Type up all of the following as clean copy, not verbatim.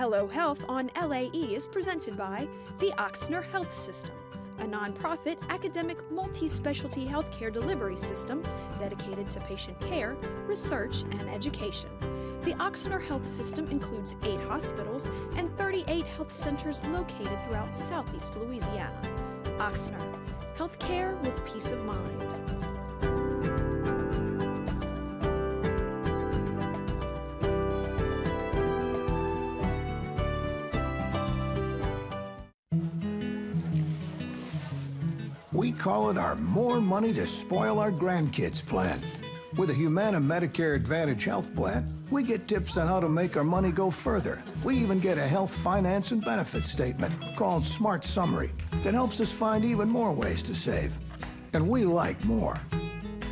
Hello Health on LAE is presented by the Ochsner Health System, a nonprofit academic multi-specialty healthcare delivery system dedicated to patient care, research, and education. The Ochsner Health System includes 8 hospitals and 38 health centers located throughout southeast Louisiana. Ochsner, healthcare with peace of mind. We call it our More Money to Spoil Our Grandkids plan. With a Humana Medicare Advantage health plan, we get tips on how to make our money go further. We even get a health, finance, and benefits statement called Smart Summary that helps us find even more ways to save. And we like more.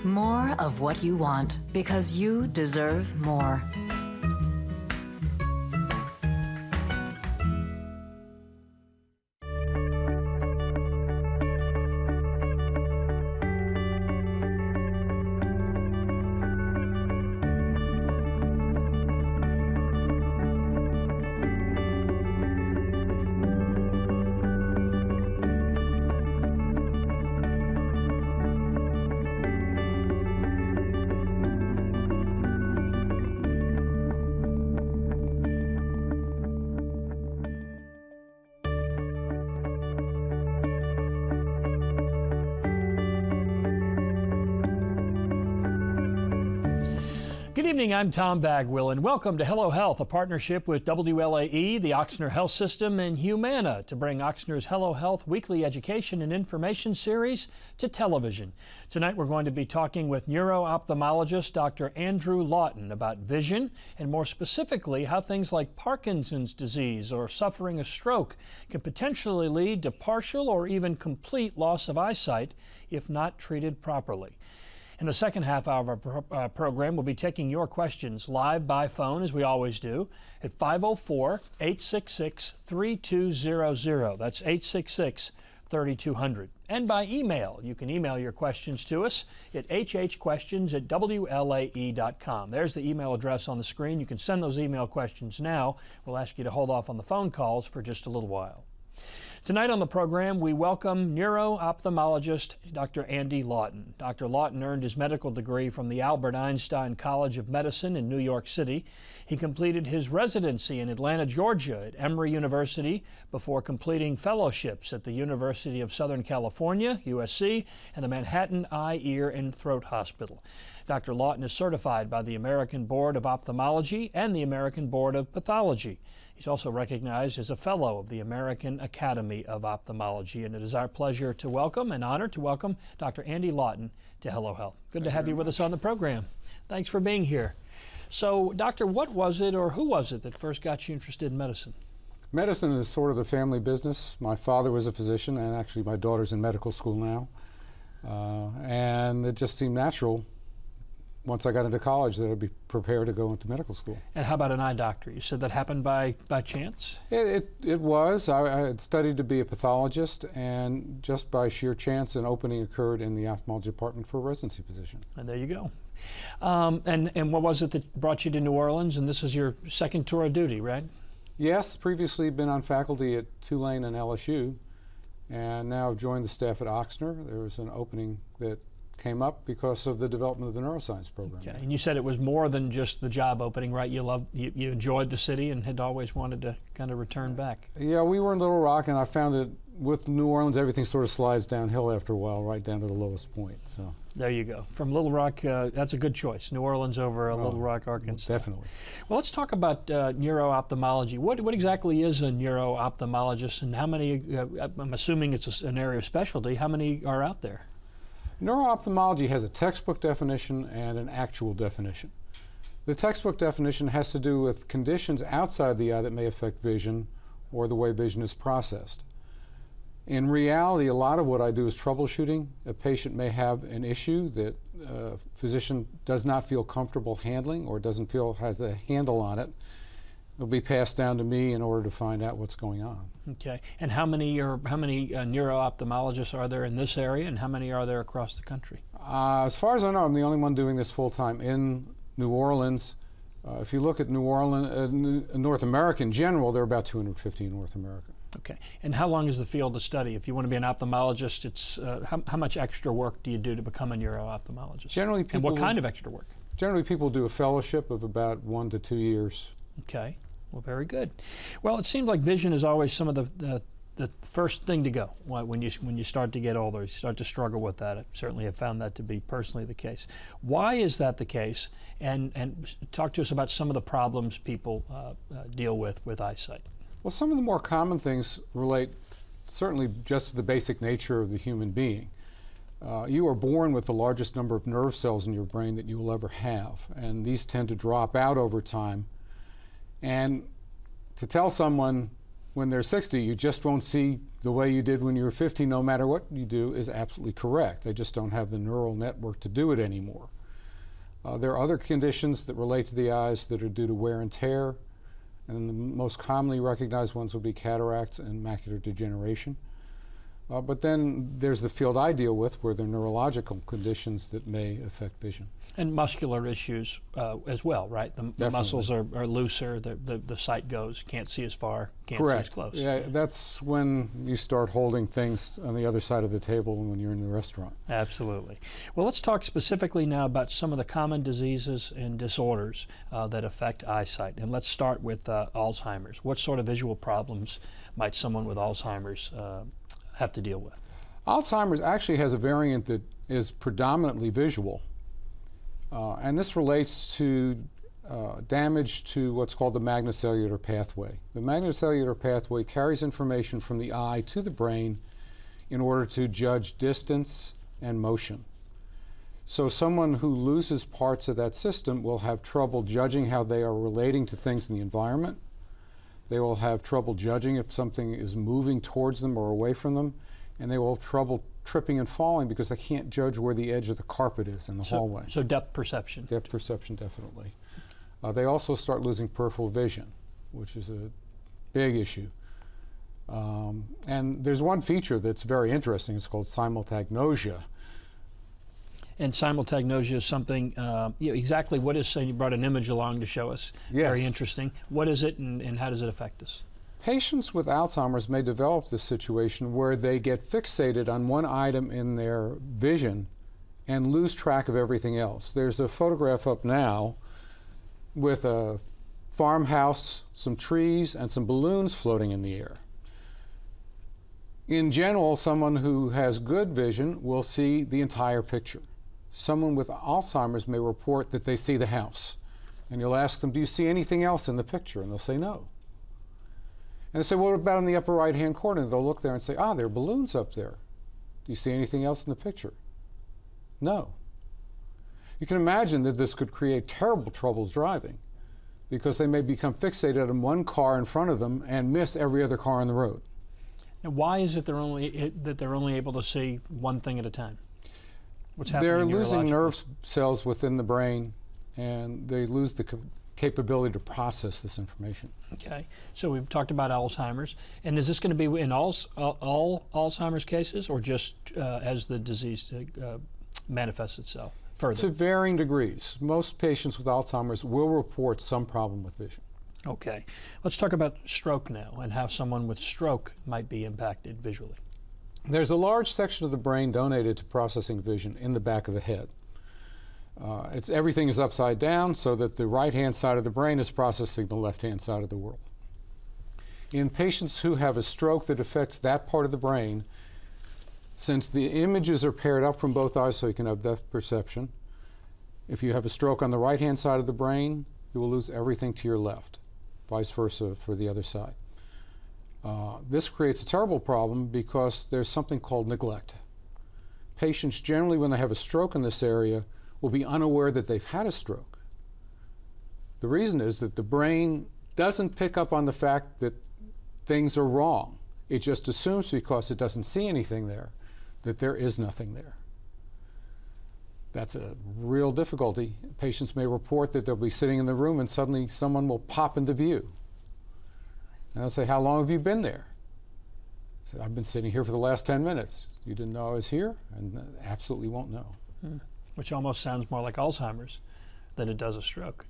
More of what you want, because you deserve more. Good evening, I'm Tom Bagwell, and welcome to Hello Health, a partnership with WLAE, the Ochsner Health System, and Humana to bring Ochsner's Hello Health weekly education and information series to television. Tonight we're going to be talking with neuro-ophthalmologist Dr. Andrew Lawton about vision, and more specifically how things like Parkinson's disease or suffering a stroke can potentially lead to partial or even complete loss of eyesight if not treated properly. In the second half hour of our program, we'll be taking your questions live by phone, as we always do, at 504-866-3200. That's 866-3200. And by email. You can email your questions to us at hhquestions@wlae.com. There's the email address on the screen. You can send those email questions now. We'll ask you to hold off on the phone calls for just a little while. Tonight on the program, we welcome neuro-ophthalmologist Dr. Andy Lawton. Dr. Lawton earned his medical degree from the Albert Einstein College of Medicine in New York City. He completed his residency in Atlanta, Georgia at Emory University before completing fellowships at the University of Southern California, USC, and the Manhattan Eye, Ear, and Throat Hospital. Dr. Lawton is certified by the American Board of Ophthalmology and the American Board of Pathology. He's also recognized as a fellow of the American Academy of Ophthalmology, and it is our pleasure to welcome and honor to welcome Dr. Andy Lawton to Hello Health. Good to have you with us on the program. Thanks for being here. So, Doctor, what was it or who was it that first got you interested in medicine? Medicine is sort of the family business. My father was a physician, and actually my daughter's in medical school now. And it just seemed natural once I got into college that I'd be prepared to go into medical school. And how about an eye doctor? You said that happened by chance? It was. I had studied to be a pathologist, and just by sheer chance an opening occurred in the ophthalmology department for a residency position. And there you go. And what was it that brought you to New Orleans? And this is your second tour of duty, right? Yes, previously been on faculty at Tulane and LSU, and now I've joined the staff at Ochsner. There was an opening that came up because of the development of the neuroscience program. Okay. And you said it was more than just the job opening, right? You enjoyed the city and had always wanted to kind of return back. Yeah, we were in Little Rock, and I found that with New Orleans, everything sort of slides downhill after a while, right down to the lowest point. So there you go. From Little Rock, that's a good choice. New Orleans over Little Rock, Arkansas. Definitely. Well, let's talk about neuro-ophthalmology. What exactly is a neuro-ophthalmologist, and how many, I'm assuming it's an area of specialty, how many are out there? Neuro-ophthalmology has a textbook definition and an actual definition. The textbook definition has to do with conditions outside the eye that may affect vision or the way vision is processed. In reality, a lot of what I do is troubleshooting. A patient may have an issue that a physician does not feel comfortable handling or doesn't feel has a handle on it. It'll be passed down to me in order to find out what's going on. Okay. And how many neuro-ophthalmologists are there in this area, and how many are there across the country? As far as I know, I'm the only one doing this full-time in New Orleans. If you look at New Orleans, North America in general, there are about 250 in North America. Okay. And how long is the field of study? If you want to be an ophthalmologist, it's how much extra work do you do to become a neuro-ophthalmologist? Generally, people. And what kind of extra work? Generally, people do a fellowship of about 1 to 2 years. Okay. Well, very good. Well, it seems like vision is always some of the first thing to go when you start to get older. You start to struggle with that. I certainly have found that to be personally the case. Why is that the case? And talk to us about some of the problems people deal with eyesight. Well, some of the more common things relate certainly just to the basic nature of the human being. You are born with the largest number of nerve cells in your brain that you will ever have, and these tend to drop out over time. And to tell someone when they're 60 you just won't see the way you did when you were 50 no matter what you do is absolutely correct. They just don't have the neural network to do it anymore. There are other conditions that relate to the eyes that are due to wear and tear, and the most commonly recognized ones will be cataracts and macular degeneration. But then there's the field I deal with where there are neurological conditions that may affect vision. And muscular issues as well, right? The muscles are looser, the sight goes, can't see as far, can't see as close. Yeah, that's when you start holding things on the other side of the table when you're in the restaurant. Absolutely. Well, let's talk specifically now about some of the common diseases and disorders that affect eyesight. And let's start with Alzheimer's. What sort of visual problems might someone with Alzheimer's have to deal with? Alzheimer's actually has a variant that is predominantly visual. And this relates to damage to what's called the magnocellular pathway. The magnocellular pathway carries information from the eye to the brain in order to judge distance and motion. So someone who loses parts of that system will have trouble judging how they are relating to things in the environment. They will have trouble judging if something is moving towards them or away from them, and they will have trouble tripping and falling because they can't judge where the edge of the carpet is in the hallway. So depth perception. Depth perception, definitely. They also start losing peripheral vision, which is a big issue. And there's one feature that's very interesting. It's called simultagnosia. And simultagnosia is something, exactly what is, you brought an image along to show us. Yes. Very interesting. What is it and how does it affect us? Patients with Alzheimer's may develop this situation where they get fixated on one item in their vision and lose track of everything else. There's a photograph up now with a farmhouse, some trees, and some balloons floating in the air. In general, someone who has good vision will see the entire picture. Someone with Alzheimer's may report that they see the house. And you'll ask them, do you see anything else in the picture? And they'll say no. And they say, what about in the upper right-hand corner? They'll look there and say, there are balloons up there. Do you see anything else in the picture? No. You can imagine that this could create terrible troubles driving because they may become fixated on one car in front of them and miss every other car on the road. Now, why is it they're only able to see one thing at a time? What's happening? They're losing nerve cells within the brain, and they lose the capability to process this information. Okay, so we've talked about Alzheimer's, and is this going to be in all Alzheimer's cases, or just as the disease manifests itself further? To varying degrees. Most patients with Alzheimer's will report some problem with vision. Okay, let's talk about stroke now and how someone with stroke might be impacted visually. There's a large section of the brain donated to processing vision in the back of the head. Everything is upside down so that the right-hand side of the brain is processing the left-hand side of the world. In patients who have a stroke that affects that part of the brain, since the images are paired up from both eyes so you can have depth perception, if you have a stroke on the right-hand side of the brain, you will lose everything to your left, vice versa for the other side. This creates a terrible problem because there's something called neglect. Patients generally, when they have a stroke in this area, will be unaware that they've had a stroke. The reason is that the brain doesn't pick up on the fact that things are wrong. It just assumes, because it doesn't see anything there, that there is nothing there. That's a real difficulty. Patients may report that they'll be sitting in the room and suddenly someone will pop into view. And they'll say, how long have you been there? I say, I've been sitting here for the last 10 minutes. You didn't know I was here? And absolutely won't know. Which almost sounds more like Alzheimer's than it does a stroke.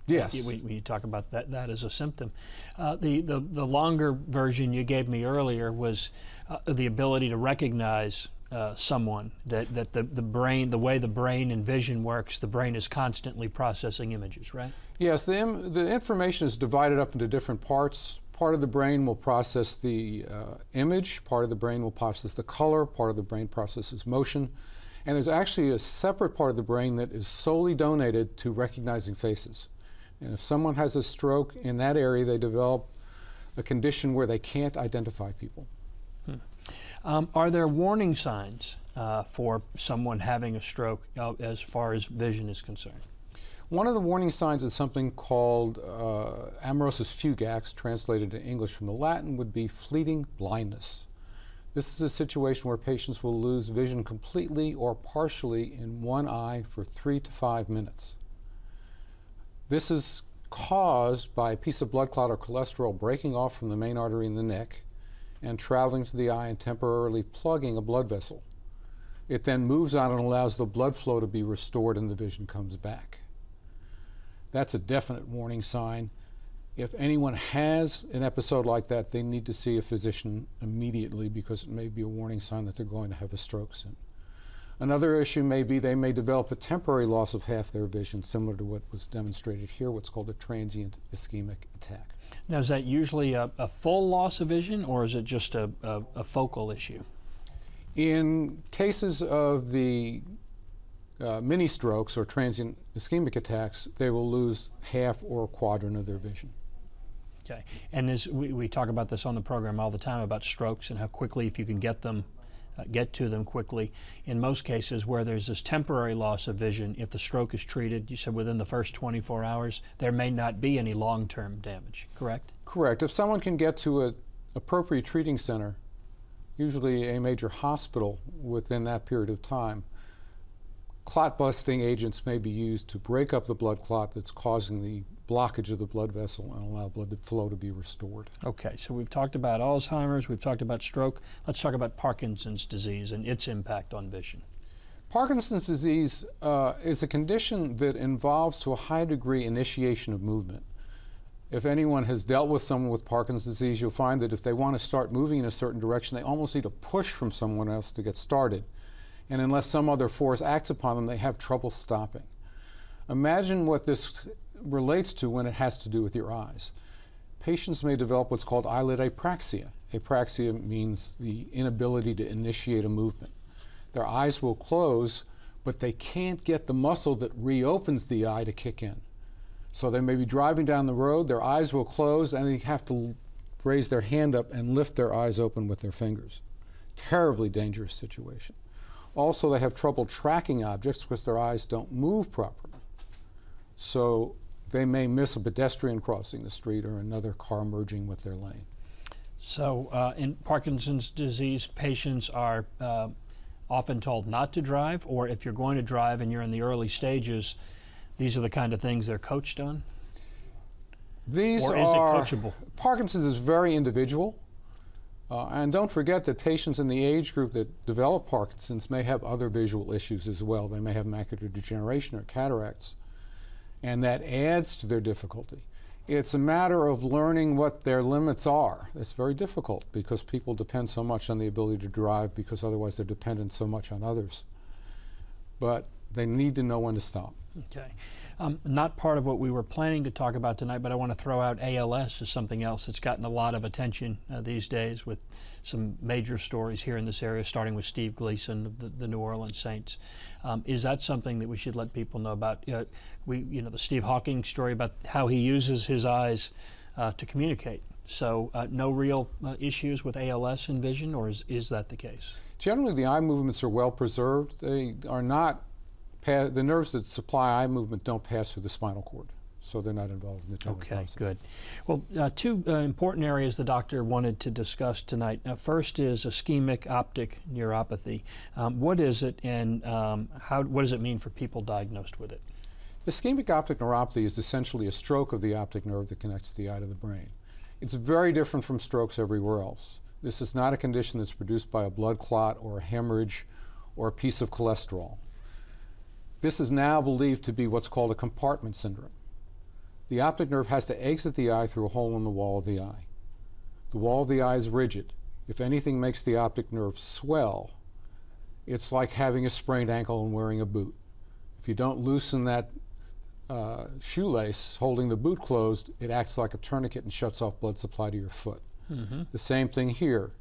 Yes. We talk about that as a symptom. The longer version you gave me earlier was the ability to recognize someone, that the brain, the way the brain and vision works, the brain is constantly processing images, right? Yes, the information is divided up into different parts. Part of the brain will process the image, part of the brain will process the color, part of the brain processes motion, and there's actually a separate part of the brain that is solely donated to recognizing faces. And if someone has a stroke in that area, they develop a condition where they can't identify people. Are there warning signs for someone having a stroke as far as vision is concerned? One of the warning signs is something called amaurosis fugax, translated in English from the Latin, would be fleeting blindness. This is a situation where patients will lose vision completely or partially in one eye for 3 to 5 minutes. This is caused by a piece of blood clot or cholesterol breaking off from the main artery in the neck and traveling to the eye and temporarily plugging a blood vessel. It then moves on and allows the blood flow to be restored and the vision comes back. That's a definite warning sign. If anyone has an episode like that, they need to see a physician immediately because it may be a warning sign that they're going to have a stroke soon. Another issue may be they may develop a temporary loss of half their vision, similar to what was demonstrated here, what's called a transient ischemic attack. Now, is that usually a full loss of vision, or is it just a focal issue? In cases of the mini strokes or transient ischemic attacks, they will lose half or a quadrant of their vision. Okay, and as we talk about this on the program all the time about strokes and how quickly, if you can get to them quickly. In most cases where there's this temporary loss of vision, if the stroke is treated, you said within the first 24 hours, there may not be any long-term damage, correct? Correct. If someone can get to an appropriate treating center, usually a major hospital within that period of time, clot-busting agents may be used to break up the blood clot that's causing the blockage of the blood vessel and allow blood flow to be restored. Okay, so we've talked about Alzheimer's, we've talked about stroke. Let's talk about Parkinson's disease and its impact on vision. Parkinson's disease is a condition that involves, to a high degree, initiation of movement. If anyone has dealt with someone with Parkinson's disease, you'll find that if they want to start moving in a certain direction, they almost need a push from someone else to get started. And unless some other force acts upon them, they have trouble stopping. Imagine what this relates to when it has to do with your eyes. Patients may develop what's called eyelid apraxia. Apraxia means the inability to initiate a movement. Their eyes will close, but they can't get the muscle that reopens the eye to kick in. So they may be driving down the road, their eyes will close, and they have to raise their hand up and lift their eyes open with their fingers. Terribly dangerous situation. Also, they have trouble tracking objects because their eyes don't move properly. So they may miss a pedestrian crossing the street or another car merging with their lane. So in Parkinson's disease, patients are often told not to drive, or if you're going to drive and you're in the early stages, these are the kind of things they're coached on? These or is it coachable? Parkinson's is very individual. And don't forget that patients in the age group that develop Parkinson's may have other visual issues as well. They may have macular degeneration or cataracts, and that adds to their difficulty. It's a matter of learning what their limits are. It's very difficult because people depend so much on the ability to drive because otherwise they're dependent so much on others. But they need to know when to stop. Okay. Not part of what we were planning to talk about tonight, but I want to throw out ALS as something else that's gotten a lot of attention these days with some major stories here in this area, starting with Steve Gleason of the New Orleans Saints. Is that something that we should let people know about? The Steve Hawking story about how he uses his eyes to communicate. So no real issues with ALS and vision, or is that the case? Generally, the eye movements are well preserved. They are not. The nerves that supply eye movement don't pass through the spinal cord, so they're not involved in the training process. Okay, good. Well, two important areas the doctor wanted to discuss tonight. First is ischemic optic neuropathy. What is it, and what does it mean for people diagnosed with it? Ischemic optic neuropathy is essentially a stroke of the optic nerve that connects the eye to the brain. It's very different from strokes everywhere else. This is not a condition that's produced by a blood clot or a hemorrhage or a piece of cholesterol. This is now believed to be what's called a compartment syndrome. the optic nerve has to exit the eye through a hole in the wall of the eye. The wall of the eye is rigid. If anything makes the optic nerve swell, it's like having a sprained ankle and wearing a boot. If you don't loosen that shoelace holding the boot closed, it acts like a tourniquet and shuts off blood supply to your foot. The same thing here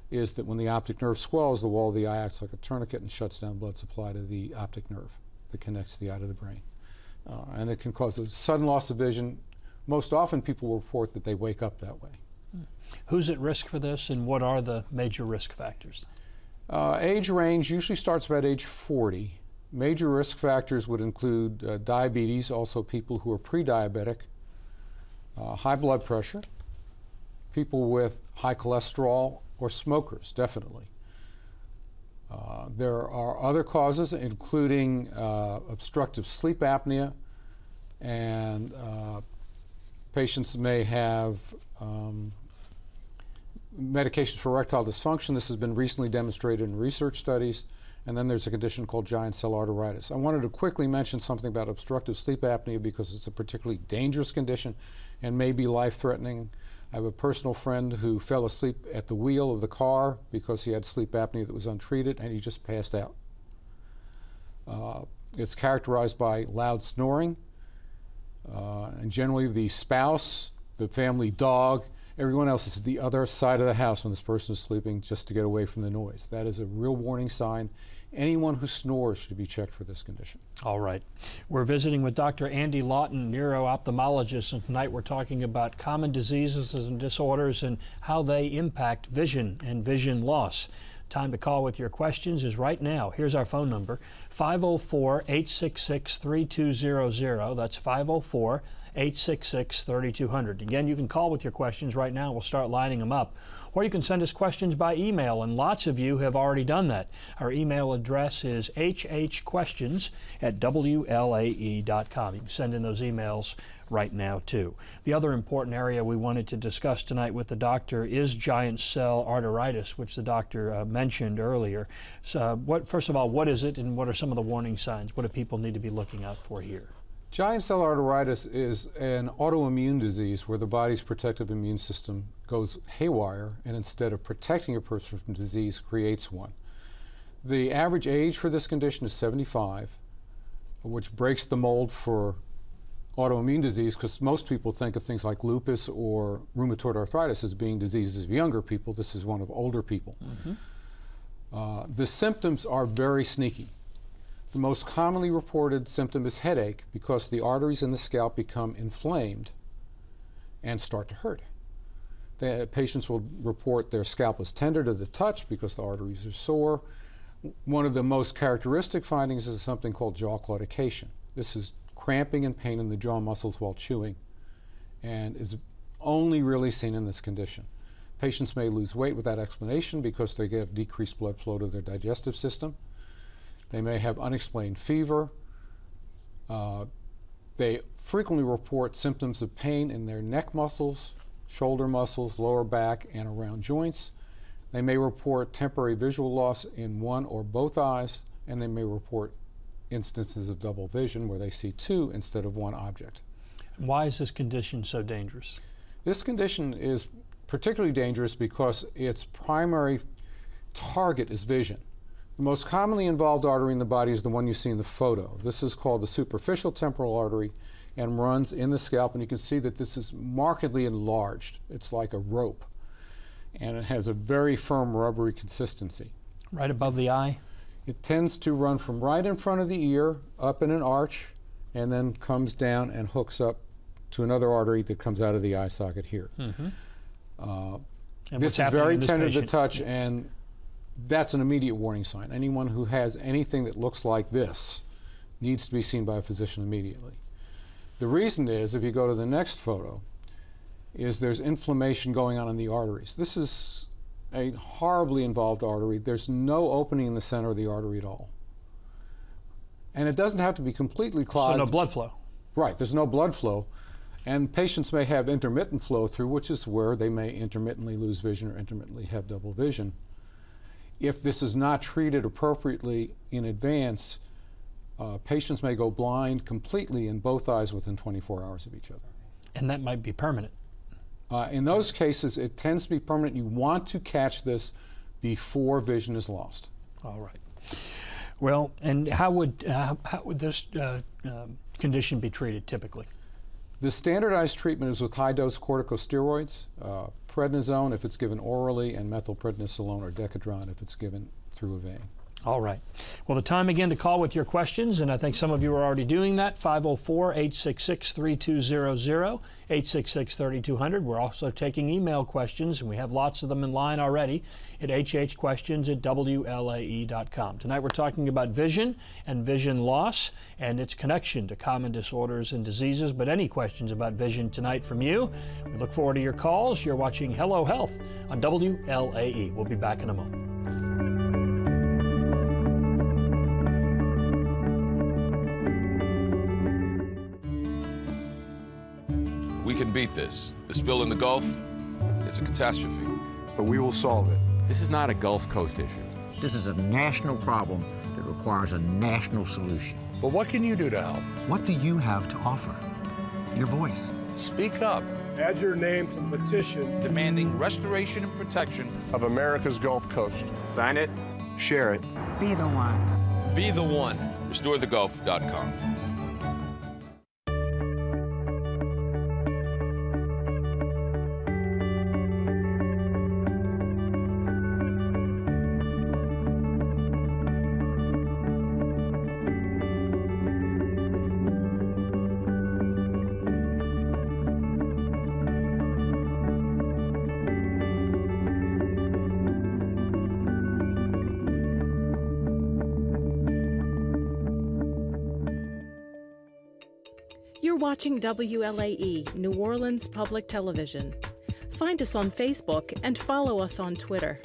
is that when the optic nerve swells, the wall of the eye acts like a tourniquet and shuts down blood supply to the optic nerve that connects the eye to the brain. And it can cause a sudden loss of vision. Most often people report that they wake up that way. Who's at risk for this, and what are the major risk factors? Age range usually starts about age 40. Major risk factors would include diabetes, also people who are pre-diabetic, high blood pressure, people with high cholesterol, or smokers, definitely. There are other causes, including obstructive sleep apnea, and patients may have medications for erectile dysfunction. This has been recently demonstrated in research studies. And then there's a condition called giant cell arteritis. I wanted to quickly mention something about obstructive sleep apnea because it's a particularly dangerous condition and may be life-threatening. I have a personal friend who fell asleep at the wheel of the car because he had sleep apnea that was untreated, and he just passed out. It's characterized by loud snoring, and generally the spouse, the family dog, everyone else is at the other side of the house when this person is sleeping just to get away from the noise. That is a real warning sign. Anyone who snores should be checked for this condition. All right. We're visiting with Dr. Andy Lawton, neuro-ophthalmologist, and tonight we're talking about common diseases and disorders and how they impact vision and vision loss. Time to call with your questions is right now. Here's our phone number, 504-866-3200. That's 504-866-3200. Again, you can call with your questions right now. We'll start lining them up. Or you can send us questions by email, and lots of you have already done that. Our email address is hhquestions@wlae.com. You can send in those emails right now, too. The other important area we wanted to discuss tonight with the doctor is giant cell arteritis, which the doctor mentioned earlier. So first of all, what is it, and what are some of the warning signs? What do people need to be looking out for here? Giant cell arteritis is an autoimmune disease where the body's protective immune system goes haywire, and instead of protecting a person from disease, creates one. The average age for this condition is 75, which breaks the mold for autoimmune disease because most people think of things like lupus or rheumatoid arthritis as being diseases of younger people. This is one of older people. The symptoms are very sneaky. The most commonly reported symptom is headache because the arteries in the scalp become inflamed and start to hurt. The patients will report their scalp is tender to the touch because the arteries are sore. One of the most characteristic findings is something called jaw claudication. This is cramping and pain in the jaw muscles while chewing and is only really seen in this condition. Patients may lose weight without explanation because they get decreased blood flow to their digestive system. They may have unexplained fever. They frequently report symptoms of pain in their neck muscles, shoulder muscles, lower back, and around joints. They may report temporary visual loss in one or both eyes, and they may report instances of double vision where they see two instead of one object. Why is this condition so dangerous? This condition is particularly dangerous because its primary target is vision. The most commonly involved artery in the body is the one you see in the photo. This is called the superficial temporal artery and runs in the scalp, and you can see that this is markedly enlarged. It's like a rope, and it has a very firm rubbery consistency. Right above the eye? It tends to run from right in front of the ear up in an arch and then comes down and hooks up to another artery that comes out of the eye socket here. This is very tender to touch, and that's an immediate warning sign. Anyone who has anything that looks like this needs to be seen by a physician immediately. The reason is, if you go to the next photo, is there's inflammation going on in the arteries. This is a horribly involved artery. There's no opening in the center of the artery at all. And it doesn't have to be completely clogged. So no blood flow. Right, there's no blood flow. And patients may have intermittent flow through, which is where they may intermittently lose vision or intermittently have double vision. If this is not treated appropriately in advance, patients may go blind completely in both eyes within 24 hours of each other. And that might be permanent. In those cases, it tends to be permanent. You want to catch this before vision is lost. All right. Well, and how would this condition be treated typically? The standardized treatment is with high-dose corticosteroids, prednisone if it's given orally, and methylprednisolone or decadron if it's given through a vein. All right. Well, the time again to call with your questions, and I think some of you are already doing that, 504-866-3200, 866-3200. We're also taking email questions, and we have lots of them in line already at hhquestions@wlae.com. Tonight we're talking about vision and vision loss and its connection to common disorders and diseases, but any questions about vision tonight from you, we look forward to your calls. You're watching Hello Health on WLAE. We'll be back in a moment. We can beat this. The spill in the Gulf, it's a catastrophe. But we will solve it. This is not a Gulf Coast issue. This is a national problem that requires a national solution. But what can you do to help? What do you have to offer? Your voice. Speak up. Add your name to the petition Demanding restoration and protection of America's Gulf Coast. Sign it. Share it. Be the one. Be the one. RestoreTheGulf.com. You're watching WLAE, New Orleans Public Television. Find us on Facebook and follow us on Twitter.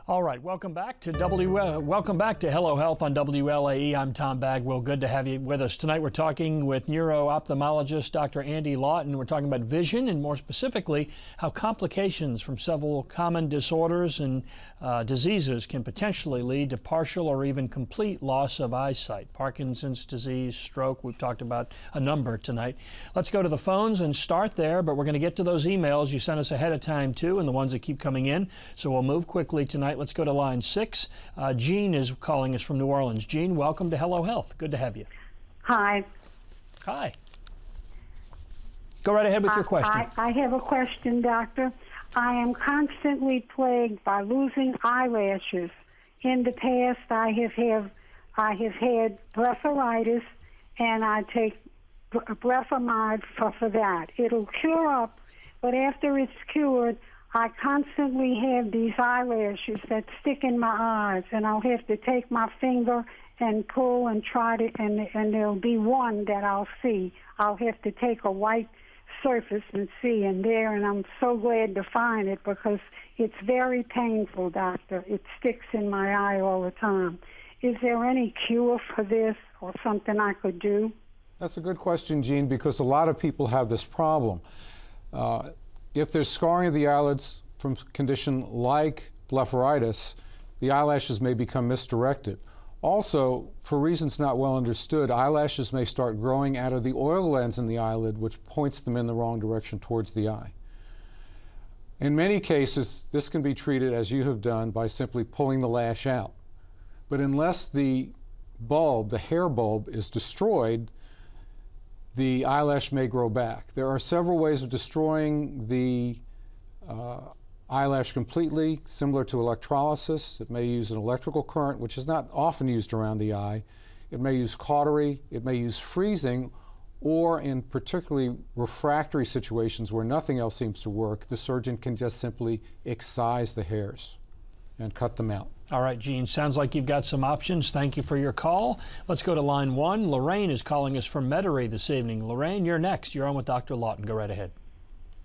All right, welcome back to Hello Health on WLAE. I'm Tom Bagwell. Good to have you with us tonight. We're talking with neuro-ophthalmologist Dr. Andy Lawton. We're talking about vision, and more specifically, how complications from several common disorders and diseases can potentially lead to partial or even complete loss of eyesight. Parkinson's disease, stroke. We've talked about a number tonight. Let's go to the phones and start there, but we're going to get to those emails you sent us ahead of time too, and the ones that keep coming in. So we'll move quickly tonight. Let's go to line 6. Jean is calling us from New Orleans. Jean, welcome to Hello Health. Good to have you. Hi. Hi. Go right ahead with your question. I have a question, doctor. I am constantly plagued by losing eyelashes. In the past, I have had blepharitis, and I take brephamide for that. It'll cure up, but after it's cured, I constantly have these eyelashes that stick in my eyes, and I'll have to take my finger and pull and try to, and there'll be one that I'll see. I'll have to take a white surface and see in there, and I'm so glad to find it because it's very painful, doctor. It sticks in my eye all the time. Is there any cure for this or something I could do? That's a good question, Jean, because a lot of people have this problem. If there's scarring of the eyelids from a condition like blepharitis, the eyelashes may become misdirected. Also, for reasons not well understood, eyelashes may start growing out of the oil glands in the eyelid, which points them in the wrong direction towards the eye. In many cases, this can be treated, as you have done, by simply pulling the lash out. But unless the bulb, the hair bulb, is destroyed, the eyelash may grow back. There are several ways of destroying the eyelash completely, similar to electrolysis. It may use an electrical current, which is not often used around the eye. It may use cautery. It may use freezing, or in particularly refractory situations where nothing else seems to work, the surgeon can just simply excise the hairs and cut them out. All right, Jean, sounds like you've got some options. Thank you for your call. Let's go to line 1. Lorraine is calling us from Metairie this evening. Lorraine, you're next. You're on with Dr. Lawton. Go right ahead.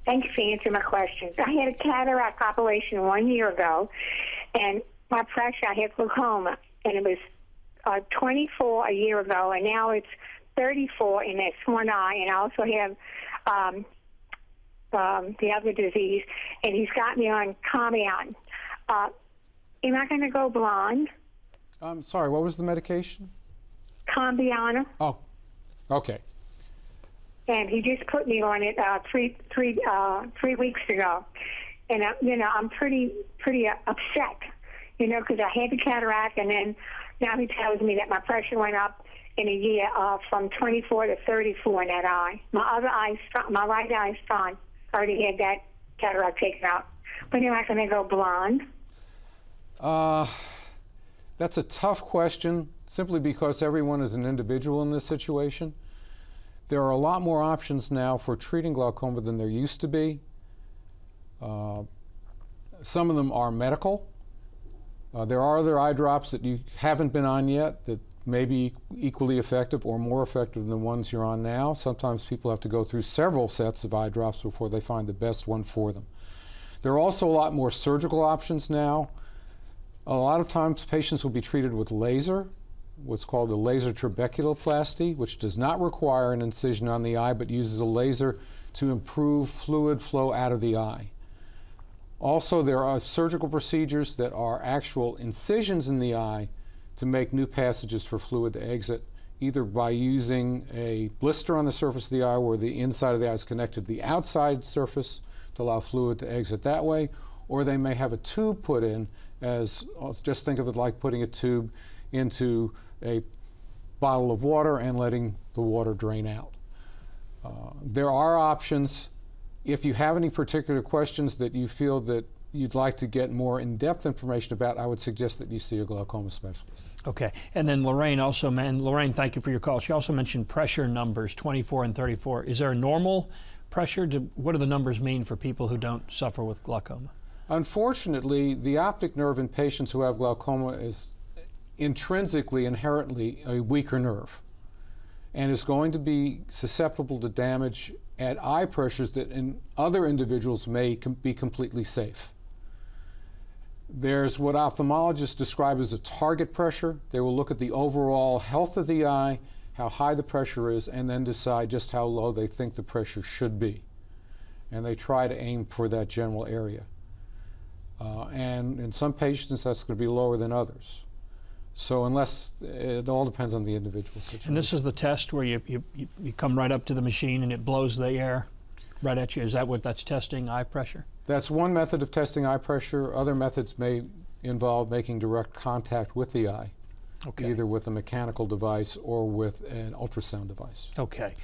Thank you for answering my questions. I had a cataract operation 1 year ago, and my pressure. I had glaucoma, and it was 24 a year ago, and now it's 34 in that's one eye, and I also have the other disease, and he's got me on Combion. Am I going to go blind? I'm sorry, what was the medication? Combion. Oh, okay. And he just put me on it 3 weeks ago, and I'm pretty upset, because I had the cataract, and then now he tells me that my pressure went up in a year from 24 to 34 in that eye. My right eye is fine. I already had that cataract taken out. But am I going to go blind? That's a tough question, simply because everyone is an individual in this situation. There are a lot more options now for treating glaucoma than there used to be. Some of them are medical. There are other eye drops that you haven't been on yet that may be equally effective or more effective than the ones you're on now. Sometimes people have to go through several sets of eye drops before they find the best one for them. There are also a lot more surgical options now. A lot of times patients will be treated with laser, what's called a laser trabeculoplasty, which does not require an incision on the eye but uses a laser to improve fluid flow out of the eye. Also, there are surgical procedures that are actual incisions in the eye to make new passages for fluid to exit, either by using a blister on the surface of the eye where the inside of the eye is connected to the outside surface to allow fluid to exit that way, or they may have a tube put in as, just think of it like putting a tube into a bottle of water and letting the water drain out. There are options. If you have any particular questions that you feel that you'd like to get more in-depth information about, I would suggest that you see a glaucoma specialist. Okay, and then Lorraine also, Lorraine, thank you for your call. She also mentioned pressure numbers, 24 and 34. Is there a normal pressure? What do the numbers mean for people who don't suffer with glaucoma? Unfortunately, the optic nerve in patients who have glaucoma is intrinsically, inherently a weaker nerve and is going to be susceptible to damage at eye pressures that in other individuals may be completely safe. There's what ophthalmologists describe as a target pressure. They will look at the overall health of the eye, how high the pressure is, and then decide just how low they think the pressure should be. And they try to aim for that general area. And in some patients, that's going to be lower than others. So it all depends on the individual situation. And this is the test where you come right up to the machine and it blows the air right at you. Is that what that's testing, eye pressure? That's one method of testing eye pressure. Other methods may involve making direct contact with the eye, either with a mechanical device or with an ultrasound device. Okay.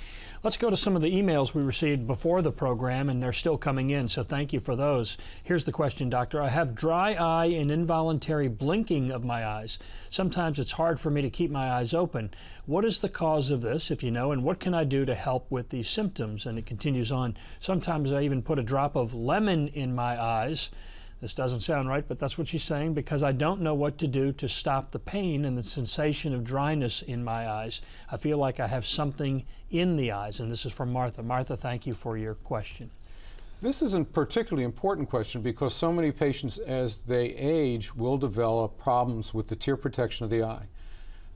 Let's go to some of the emails we received before the program, and they're still coming in, so thank you for those. Here's the question, Doctor. I have dry eye and involuntary blinking of my eyes. Sometimes it's hard for me to keep my eyes open. What is the cause of this, if you know, and what can I do to help with these symptoms? And it continues on. Sometimes I even put a drop of lemon in my eyes. This doesn't sound right, but that's what she's saying, because I don't know what to do to stop the pain and the sensation of dryness in my eyes. I feel like I have something in the eyes, and this is from Martha. Martha, thank you for your question. This is a particularly important question because so many patients, as they age, will develop problems with the tear protection of the eye.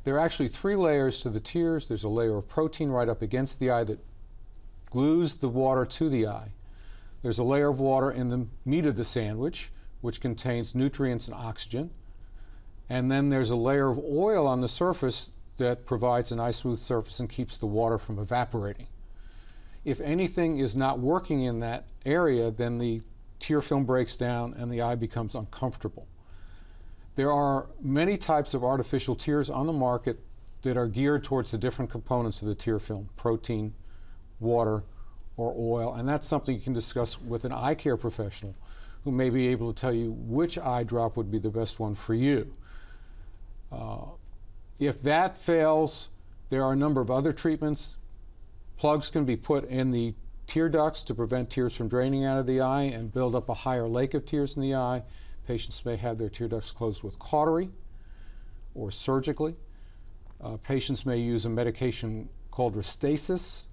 There are actually 3 layers to the tears. There's a layer of protein right up against the eye that glues the water to the eye. There's a layer of water in the meat of the sandwich, which contains nutrients and oxygen. And then there's a layer of oil on the surface that provides a nice smooth surface and keeps the water from evaporating. If anything is not working in that area, then the tear film breaks down and the eye becomes uncomfortable. There are many types of artificial tears on the market that are geared towards the different components of the tear film, protein, water, or oil, and that's something you can discuss with an eye care professional who may be able to tell you which eye drop would be the best one for you. If that fails, there are a number of other treatments. Plugs can be put in the tear ducts to prevent tears from draining out of the eye and build up a higher lake of tears in the eye. Patients may have their tear ducts closed with cautery or surgically. Patients may use a medication called Restasis,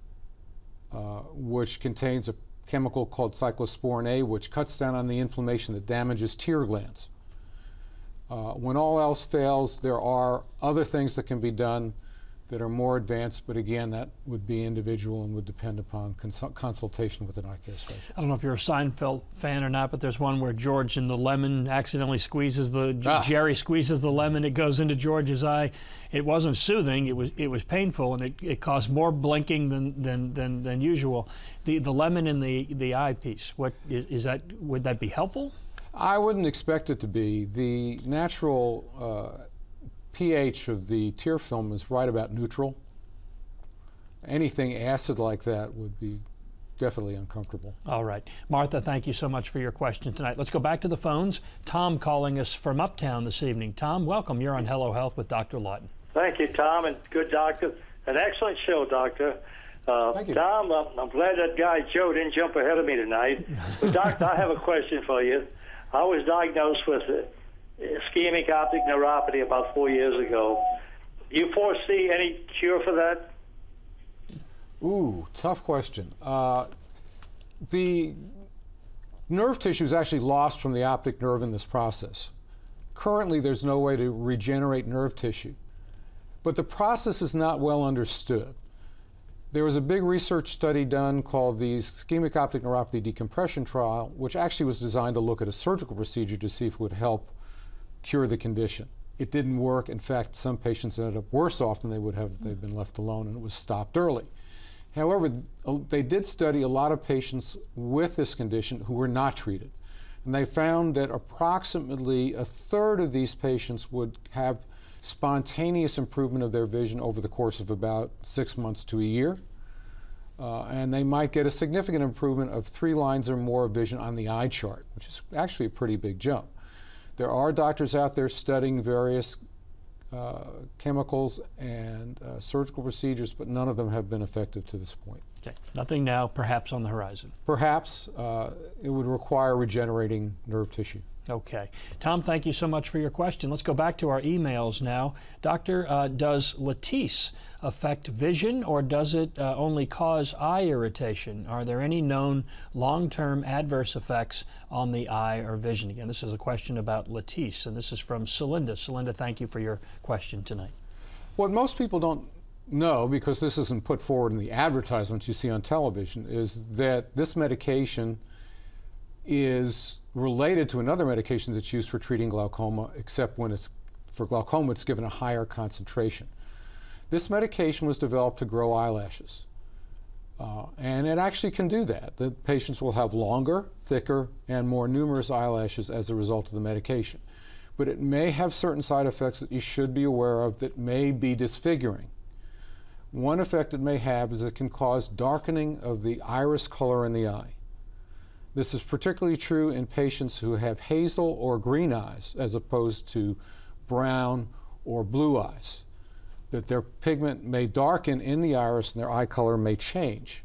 which contains a chemical called cyclosporin A, which cuts down on the inflammation that damages tear glands. When all else fails, there are other things that can be done that are more advanced, but again, that would be individual and would depend upon consultation with an eye care specialist. I don't know if you're a Seinfeld fan or not, but there's one where George in the lemon accidentally squeezes Jerry squeezes the lemon, it goes into George's eye. It wasn't soothing, it was painful, and it caused more blinking than usual. The lemon in the eyepiece, what is that? Would that be helpful? I wouldn't expect it to be. The natural pH of the tear film is right about neutral. Anything acid like that would be definitely uncomfortable. All right. Martha, thank you so much for your question tonight. Let's go back to the phones. Tom calling us from Uptown this evening. Tom, welcome. You're on Hello Health with Dr. Lawton. Thank you, Tom, and good doctor. An excellent show, doctor. Thank you. Tom, I'm glad that guy Joe didn't jump ahead of me tonight. But doctor, I have a question for you. I was diagnosed with ischemic optic neuropathy about 4 years ago. Do you foresee any cure for that? Ooh, tough question. The nerve tissue is actually lost from the optic nerve in this process. Currently, there's no way to regenerate nerve tissue, but the process is not well understood. There was a big research study done called the Ischemic Optic Neuropathy Decompression Trial, which actually was designed to look at a surgical procedure to see if it would help cure the condition. It didn't work. In fact, some patients ended up worse off than they would have if they'd been left alone, and it was stopped early. However, they did study a lot of patients with this condition who were not treated. And they found that approximately a third of these patients would have spontaneous improvement of their vision over the course of about 6 months to a year. And they might get a significant improvement of 3 lines or more of vision on the eye chart, which is actually a pretty big jump. There are doctors out there studying various chemicals and surgical procedures, but none of them have been effective to this point. Okay. Nothing now, perhaps on the horizon. Perhaps it would require regenerating nerve tissue. Okay. Tom, thank you so much for your question. Let's go back to our emails now. Doctor, does Latisse affect vision, or does it only cause eye irritation? Are there any known long-term adverse effects on the eye or vision? Again, this is a question about Latisse, and this is from Celinda. Celinda, thank you for your question tonight. What most people don't know, because this isn't put forward in the advertisements you see on television, is that this medication is related to another medication that's used for treating glaucoma, except when it's for glaucoma, it's given a higher concentration. This medication was developed to grow eyelashes, and it actually can do that. The patients will have longer, thicker, and more numerous eyelashes as a result of the medication. But it may have certain side effects that you should be aware of that may be disfiguring. One effect it may have is it can cause darkening of the iris color in the eye. This is particularly true in patients who have hazel or green eyes as opposed to brown or blue eyes, that their pigment may darken in the iris and their eye color may change.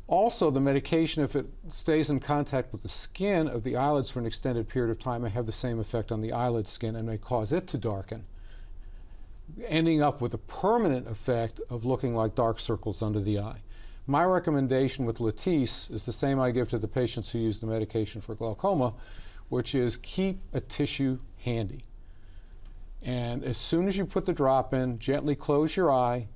Also, the medication, if it stays in contact with the skin of the eyelids for an extended period of time, may have the same effect on the eyelid skin and may cause it to darken, ending up with a permanent effect of looking like dark circles under the eye. My recommendation with Latisse is the same I give to the patients who use the medication for glaucoma, which is keep a tissue handy. And as soon as you put the drop in, gently close your eye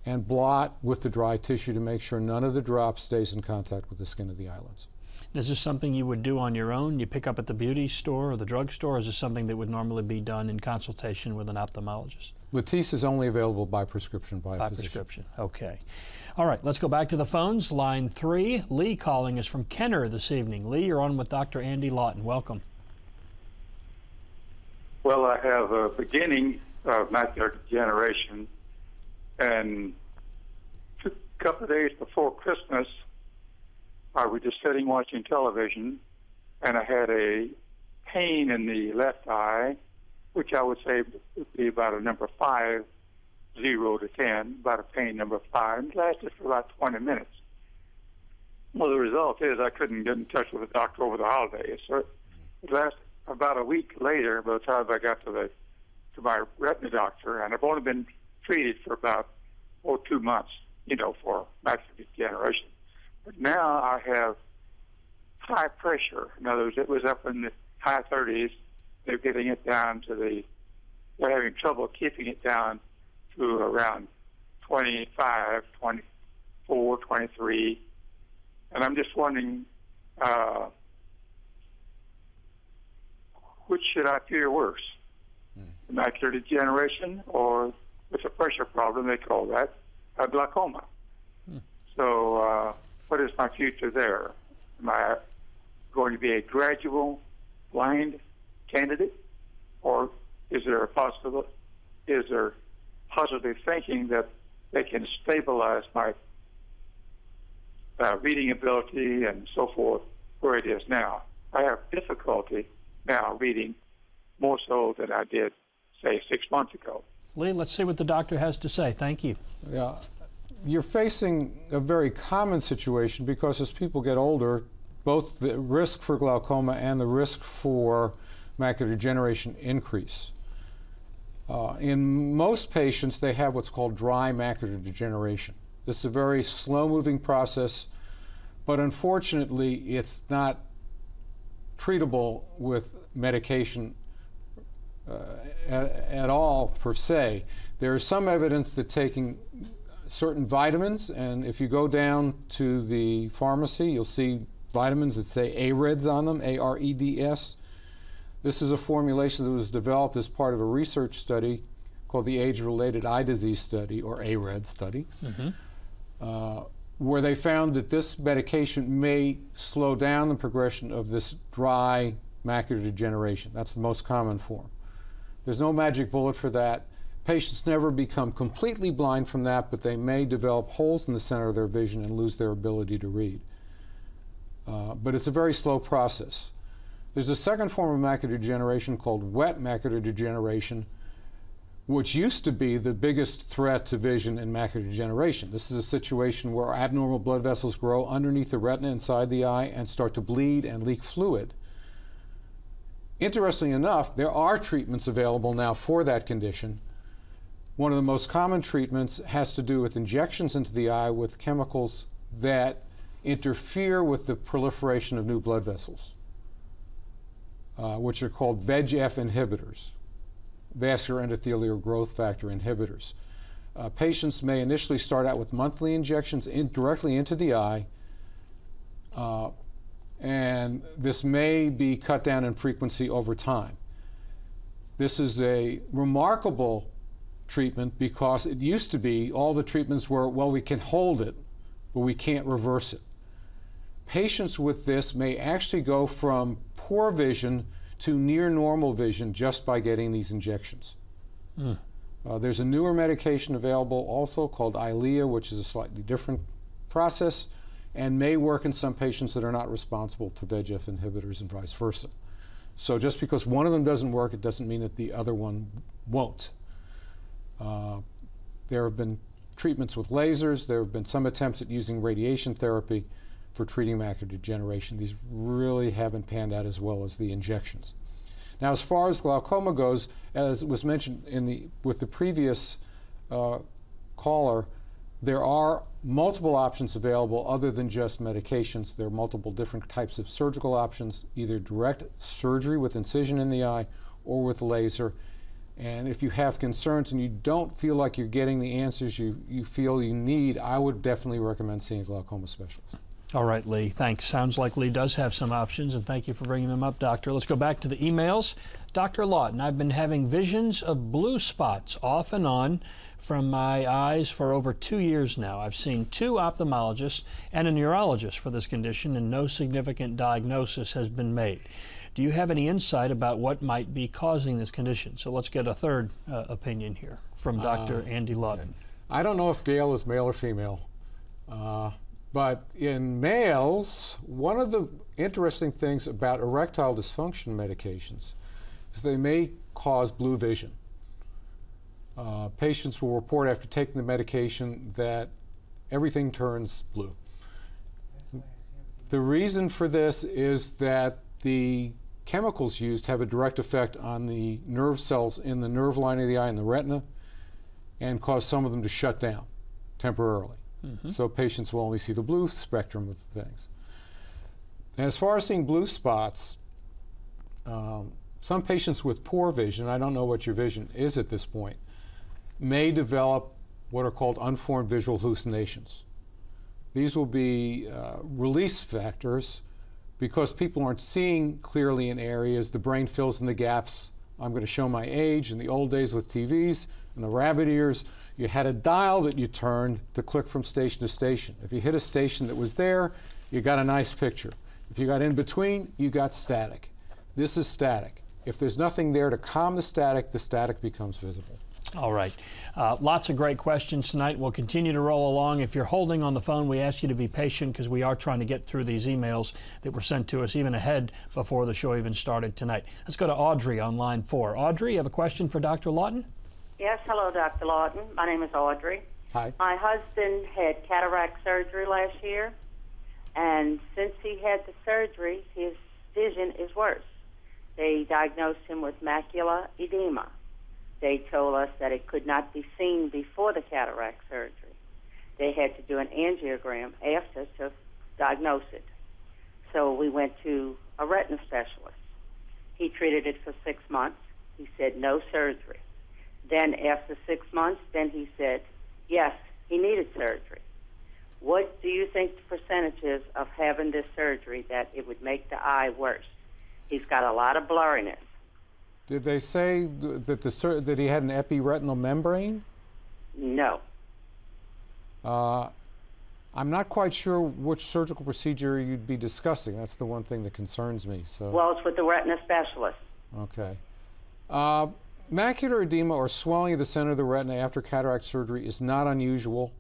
and blot with the dry tissue to make sure none of the drop stays in contact with the skin of the eyelids. Is this something you would do on your own? You pick up at the beauty store or the drugstore, or is this something that would normally be done in consultation with an ophthalmologist? Latisse is only available by prescription by a physician. By prescription, okay. All right, let's go back to the phones. Line 3, Lee calling us from Kenner this evening. Lee, you're on with Dr. Andy Lawton. Welcome. Well, I have a beginning of macular degeneration, and a couple of days before Christmas, I was just sitting watching television, and I had a pain in the left eye, which I would say would be about a number 5, 0 to 10, about a pain number 5, and it lasted for about 20 minutes. Well, the result is I couldn't get in touch with the doctor over the holidays, so it lasted about a week later by the time I got to my retina doctor, and I've only been treated for about 2 months, for macular degeneration. But now I have high pressure. In other words, it was up in the high 30s, they're getting it down to they're having trouble keeping it down to around 25, 24, 23. And I'm just wondering, which should I fear worse? Macular degeneration, or with a pressure problem, they call that glaucoma. So what is my future there? Am I going to be a gradual blind candidate, or is there positive thinking that they can stabilize my reading ability and so forth where it is now? I have difficulty now reading more so than I did, say, 6 months ago. Lee, let's see what the doctor has to say. Thank you. Yeah, you're facing a very common situation because as people get older, both the risk for glaucoma and the risk for macular degeneration increase. In most patients, they have what's called dry macular degeneration. This is a very slow-moving process, but unfortunately, it's not treatable with medication at all, per se. There is some evidence that taking certain vitamins, and if you go down to the pharmacy, you'll see vitamins that say AREDS on them, A-R-E-D-S. This is a formulation that was developed as part of a research study called the Age-Related Eye Disease Study, or ARED study, where they found that this medication may slow down the progression of this dry macular degeneration. That's the most common form. There's no magic bullet for that. Patients never become completely blind from that, but they may develop holes in the center of their vision and lose their ability to read. But it's a very slow process. There's a second form of macular degeneration called wet macular degeneration, which used to be the biggest threat to vision in macular degeneration. This is a situation where abnormal blood vessels grow underneath the retina inside the eye and start to bleed and leak fluid. Interestingly enough, there are treatments available now for that condition. One of the most common treatments has to do with injections into the eye with chemicals that interfere with the proliferation of new blood vessels, which are called VEGF inhibitors, vascular endothelial growth factor inhibitors. Patients may initially start out with monthly injections directly into the eye, and this may be cut down in frequency over time. This is a remarkable treatment because it used to be all the treatments were, well, we can hold it, but we can't reverse it. Patients with this may actually go from poor vision to near normal vision just by getting these injections. There's a newer medication available also called Eylea, which is a slightly different process and may work in some patients that are not responsible to VEGF inhibitors and vice versa. So just because one of them doesn't work, it doesn't mean that the other one won't. There have been treatments with lasers. There have been some attempts at using radiation therapy for treating macular degeneration. These really haven't panned out as well as the injections. Now, as far as glaucoma goes, as was mentioned with the previous caller, there are multiple options available other than just medications. There are multiple different types of surgical options, either direct surgery with incision in the eye or with laser. And if you have concerns and you don't feel like you're getting the answers you feel you need, I would definitely recommend seeing a glaucoma specialist. All right, Lee, thanks. Sounds like Lee does have some options, and thank you for bringing them up, Doctor. Let's go back to the emails. Dr. Lawton, I've been having visions of blue spots off and on from my eyes for over 2 years now. I've seen 2 ophthalmologists and a neurologist for this condition, and no significant diagnosis has been made. Do you have any insight about what might be causing this condition? So let's get a third opinion here from Dr. Andy Lawton. I don't know if Gail is male or female, but in males, one of the interesting things about erectile dysfunction medications is they may cause blue vision. Patients will report after taking the medication that everything turns blue. The reason for this is that the chemicals used have a direct effect on the nerve cells in the nerve line of the eye and the retina and cause some of them to shut down temporarily. So patients will only see the blue spectrum of things. As far as seeing blue spots, some patients with poor vision, I don't know what your vision is at this point, may develop what are called unformed visual hallucinations. These will be release factors because people aren't seeing clearly in areas. The brain fills in the gaps. I'm going to show my age. In the old days with TVs and the rabbit ears, you had a dial that you turned to click from station to station. If you hit a station that was there, you got a nice picture. If you got in between, you got static. This is static. If there's nothing there to calm the static becomes visible. All right. Lots of great questions tonight. We'll continue to roll along. If you're holding on the phone, we ask you to be patient because we are trying to get through these emails that were sent to us even ahead before the show even started tonight. Let's go to Audrey on line 4. Audrey, you have a question for Dr. Lawton? Yes, hello, Dr. Lawton. My name is Audrey. Hi. My husband had cataract surgery last year, and since he had the surgery, his vision is worse. They diagnosed him with macular edema. They told us that it could not be seen before the cataract surgery. They had to do an angiogram after to diagnose it. So we went to a retina specialist. He treated it for 6 months. He said no surgery. Then after 6 months, then he said, yes, he needed surgery. What do you think the percentage is of having this surgery that it would make the eye worse? He's got a lot of blurriness. Did they say that he had an epiretinal membrane? No. I'm not quite sure which surgical procedure you'd be discussing. That's the one thing that concerns me. So. Well, it's with the retina specialist. Okay. Macular edema or swelling of the center of the retina after cataract surgery is not unusual.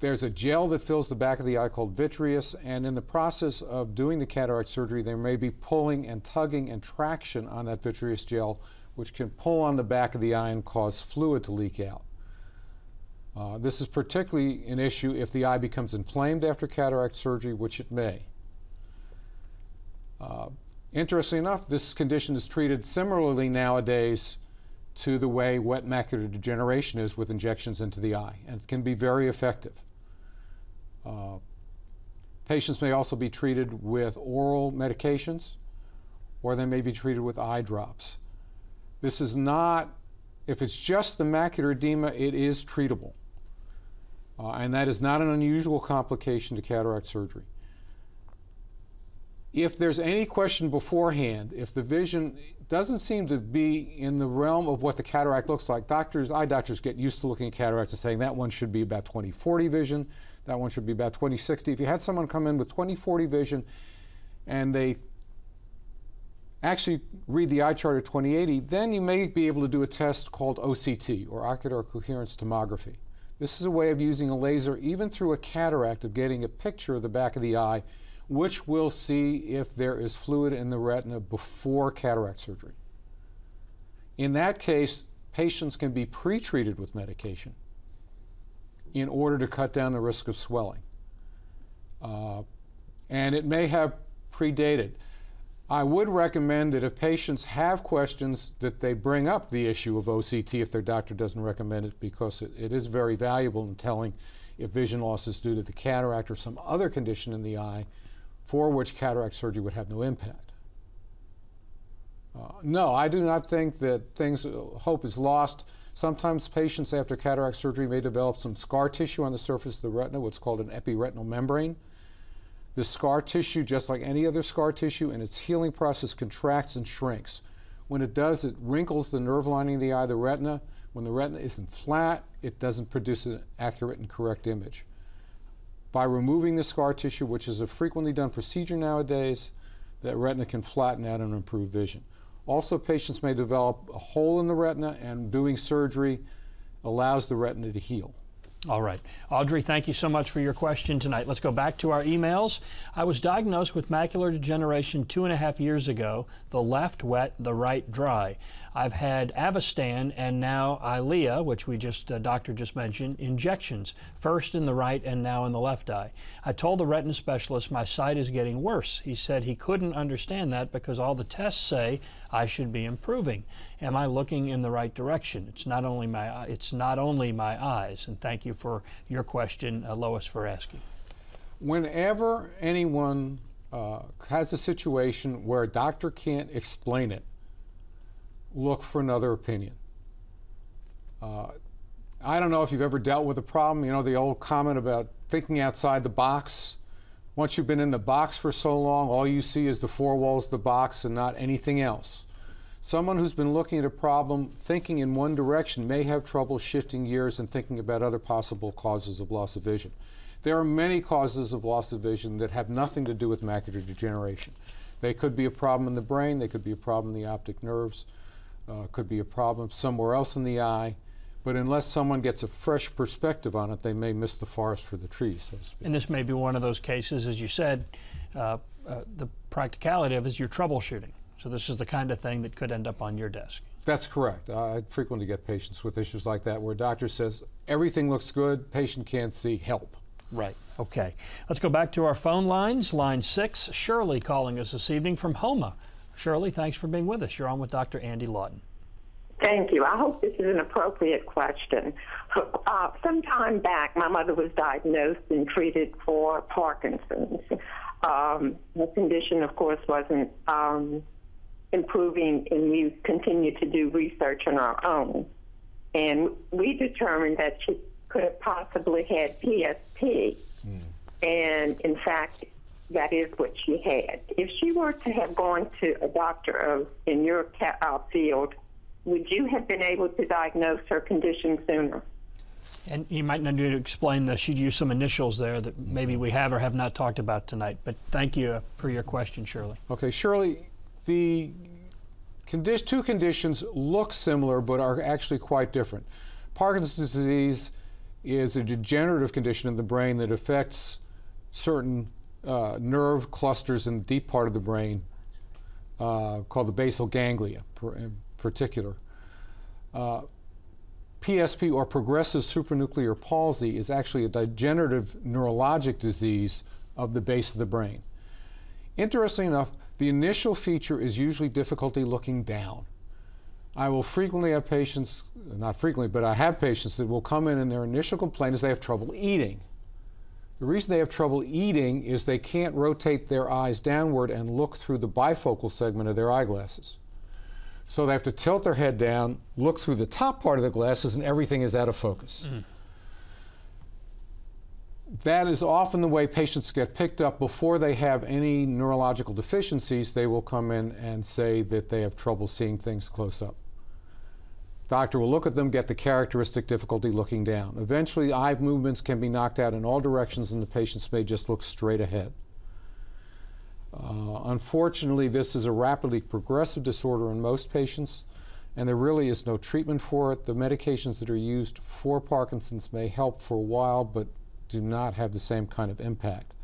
There's a gel that fills the back of the eye called vitreous, and in the process of doing the cataract surgery, there may be pulling and tugging and traction on that vitreous gel, which can pull on the back of the eye and cause fluid to leak out. This is particularly an issue if the eye becomes inflamed after cataract surgery, which it may. Interestingly enough, this condition is treated similarly nowadays to the way wet macular degeneration is with injections into the eye, and it can be very effective. Patients may also be treated with oral medications, or they may be treated with eye drops. This is not, if it's just the macular edema, it is treatable. And that is not an unusual complication to cataract surgery. If there's any question beforehand, if the vision doesn't seem to be in the realm of what the cataract looks like, eye doctors get used to looking at cataracts and saying that one should be about 20/40 vision, that one should be about 20/60. If you had someone come in with 20/40 vision and they actually read the eye chart at 20/80, then you may be able to do a test called OCT, or ocular coherence tomography. This is a way of using a laser, even through a cataract, of getting a picture of the back of the eye, which will see if there is fluid in the retina before cataract surgery. In that case, patients can be pre-treated with medication in order to cut down the risk of swelling. And it may have predated. I would recommend that if patients have questions that they bring up the issue of OCT if their doctor doesn't recommend it, because it is very valuable in telling if vision loss is due to the cataract or some other condition in the eye for which cataract surgery would have no impact. No, I do not think that hope is lost. Sometimes patients after cataract surgery may develop some scar tissue on the surface of the retina, what's called an epiretinal membrane. This scar tissue, just like any other scar tissue, in its healing process contracts and shrinks. When it does, it wrinkles the nerve lining of the eye, the retina. When the retina isn't flat, it doesn't produce an accurate and correct image. By removing the scar tissue, which is a frequently done procedure nowadays, that retina can flatten out and improve vision. Also, patients may develop a hole in the retina, and doing surgery allows the retina to heal. All right. Audrey, thank you so much for your question tonight. Let's go back to our emails. I was diagnosed with macular degeneration 2.5 years ago, the left wet, the right dry. I've had Avastan and now Eylea, which doctor just mentioned, injections, first in the right and now in the left eye. I told the retina specialist my sight is getting worse. He said he couldn't understand that because all the tests say I should be improving. Am I looking in the right direction? It's not only my eyes. And thank you for your question, Lois, for asking. Whenever anyone has a situation where a doctor can't explain it, look for another opinion. I don't know if you've ever dealt with a problem, you know, the old comment about thinking outside the box. Once you've been in the box for so long, all you see is the four walls of the box and not anything else. Someone who's been looking at a problem, thinking in one direction, may have trouble shifting gears and thinking about other possible causes of loss of vision. There are many causes of loss of vision that have nothing to do with macular degeneration. They could be a problem in the brain, they could be a problem in the optic nerves, could be a problem somewhere else in the eye. But unless someone gets a fresh perspective on it, they may miss the forest for the trees, so to speak. And this may be one of those cases, as you said, the practicality of it is you're troubleshooting. So this is the kind of thing that could end up on your desk. That's correct. I frequently get patients with issues like that where a doctor says, everything looks good, patient can't see, help. Right. Okay. Let's go back to our phone lines. Line 6, Shirley calling us this evening from Homa. Shirley, thanks for being with us. You're on with Dr. Andy Lawton. Thank you. I hope this is an appropriate question. Some time back, my mother was diagnosed and treated for Parkinson's. The condition, of course, wasn't improving, and we continued to do research on our own. And we determined that she could have possibly had PSP. And, in fact, that is what she had. If she were to have gone to a doctor in your field, would you have been able to diagnose her condition sooner? And you might need to explain that she'd use some initials there that maybe we have or have not talked about tonight. But thank you for your question, Shirley. Okay, Shirley, the two conditions look similar but are actually quite different. Parkinson's disease is a degenerative condition in the brain that affects certain nerve clusters in the deep part of the brain called the basal ganglia in particular. PSP, or progressive supranuclear palsy, is actually a degenerative neurologic disease of the base of the brain. Interestingly enough, the initial feature is usually difficulty looking down. I will frequently have patients, not frequently, but I have patients that will come in and their initial complaint is they have trouble eating. The reason they have trouble eating is they can't rotate their eyes downward and look through the bifocal segment of their eyeglasses. So they have to tilt their head down, look through the top part of the glasses, and everything is out of focus. That is often the way patients get picked up before they have any neurological deficiencies. They will come in and say that they have trouble seeing things close up. Doctor will look at them, get the characteristic difficulty looking down. Eventually, eye movements can be knocked out in all directions, and the patients may just look straight ahead. Unfortunately, this is a rapidly progressive disorder in most patients, and there really is no treatment for it. The medications that are used for Parkinson's may help for a while, but do not have the same kind of impact.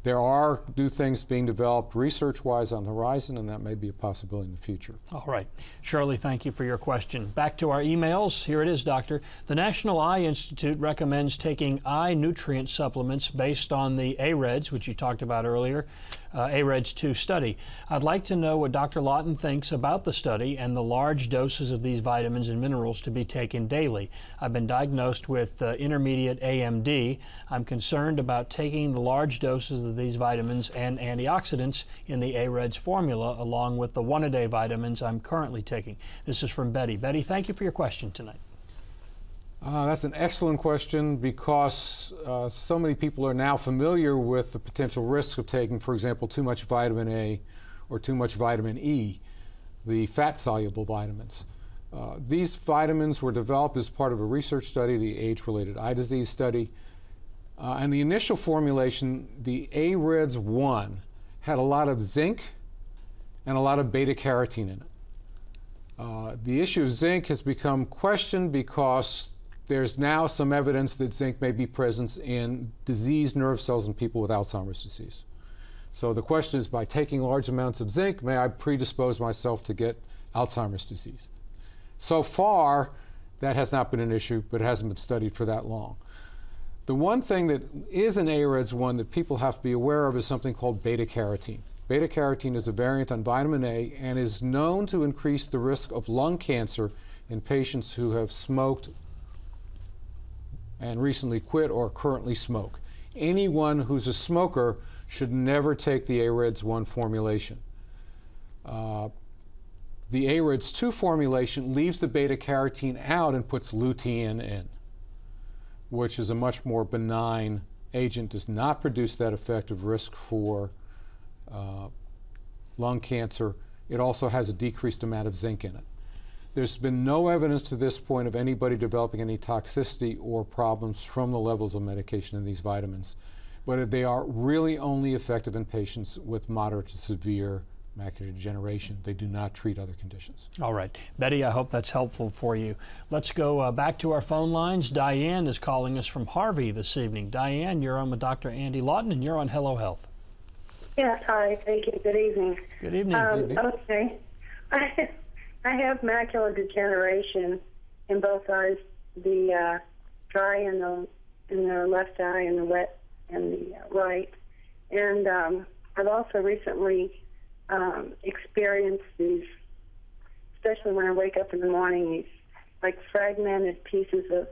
There are new things being developed research-wise on the horizon, and that may be a possibility in the future. All right. Shirley, thank you for your question. Back to our emails. Here it is, Doctor. The National Eye Institute recommends taking eye nutrient supplements based on the AREDS, which you talked about earlier, AREDS 2 study. I'd like to know what Dr. Lawton thinks about the study and the large doses of these vitamins and minerals to be taken daily. I've been diagnosed with intermediate AMD. I'm concerned about taking the large doses of these vitamins and antioxidants in the AREDS formula along with the one-a-day vitamins I'm currently taking. This is from Betty. Betty, thank you for your question tonight. That's an excellent question because so many people are now familiar with the potential risks of taking, for example, too much vitamin A or too much vitamin E, the fat-soluble vitamins. These vitamins were developed as part of a research study, the age-related eye disease study. And the initial formulation, the AREDS 1, had a lot of zinc and a lot of beta-carotene in it. The issue of zinc has become questioned because there's now some evidence that zinc may be present in diseased nerve cells in people with Alzheimer's disease. So the question is, by taking large amounts of zinc, may I predispose myself to get Alzheimer's disease? So far, that has not been an issue, but it hasn't been studied for that long. The one thing that is an AREDS 1 that people have to be aware of is something called beta-carotene. Beta-carotene is a variant on vitamin A and is known to increase the risk of lung cancer in patients who have smoked and recently quit or currently smoke. anyone who's a smoker should never take the AREDS 1 formulation. The AREDS 2 formulation leaves the beta-carotene out and puts lutein in, which is a much more benign agent, does not produce that effective risk for lung cancer. It also has a decreased amount of zinc in it. There's been no evidence to this point of anybody developing any toxicity or problems from the levels of medication in these vitamins, but they are really only effective in patients with moderate to severe macular degeneration. They do not treat other conditions. All right. Betty, I hope that's helpful for you. Let's go back to our phone lines. Diane is calling us from Harvey this evening. Diane, you're on with Dr. Andy Lawton, and you're on Hello Health. Yes, hi. Thank you. Good evening. Good evening. Okay. I have macular degeneration in both eyes, the dry in the left eye and the wet in the right. And I've also recently experienced these, especially when I wake up in the morning, these like fragmented pieces of